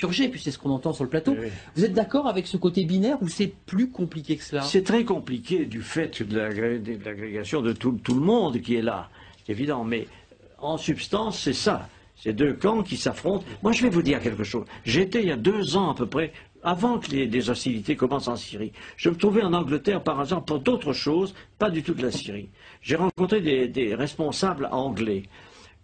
et puis c'est ce qu'on entend sur le plateau. Oui. Vous êtes d'accord avec ce côté binaire ou c'est plus compliqué que cela? C'est très compliqué du fait de l'agrégation de tout le monde qui est là, c'est évident, mais en substance, c'est ça. C'est deux camps qui s'affrontent. Moi, je vais vous dire quelque chose. J'étais il y a 2 ans à peu près, avant que les hostilités commencent en Syrie. Je me trouvais en Angleterre par hasard pour d'autres choses, pas du tout de la Syrie. J'ai rencontré des responsables anglais.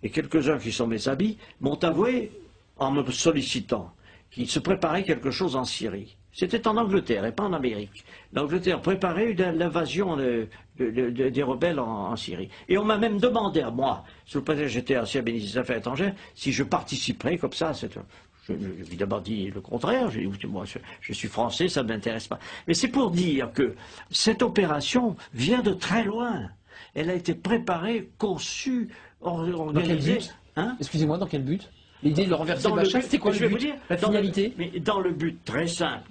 Et quelques-uns qui sont mes amis m'ont avoué, en me sollicitant, qu'il se préparait quelque chose en Syrie. C'était en Angleterre et pas en Amérique. L'Angleterre préparait l'invasion des rebelles en Syrie. Et on m'a même demandé à moi, sous le prétexte que j'étais ancien ministre des Affaires étrangères, si je participerais comme ça. J'ai évidemment dit le contraire. J'ai dit, écoutez, moi, je suis français, ça ne m'intéresse pas. Mais c'est pour dire que cette opération vient de très loin. Elle a été préparée, conçue, organisée. Dans quel but? Hein? Excusez-moi, dans quel but? L'idée de le renverser le Bachar, c'était quoi le but? La finalité? Mais dans le but très simple,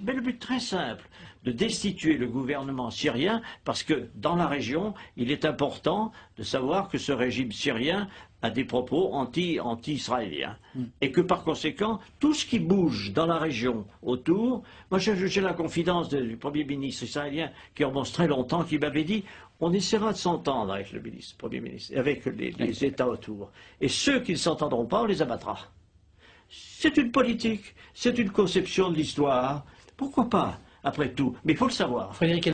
de destituer le gouvernement syrien, parce que dans la région, il est important de savoir que ce régime syrien a des propos anti-israéliens. Et que par conséquent, tout ce qui bouge dans la région autour, moi j'ai la confidence du Premier ministre israélien qui remonte très longtemps, qui m'avait dit on essaiera de s'entendre avec le Premier ministre, avec les États autour. Et ceux qui ne s'entendront pas, on les abattra. C'est une politique, c'est une conception de l'histoire. Pourquoi pas, après tout? Mais il faut le savoir. Frédéric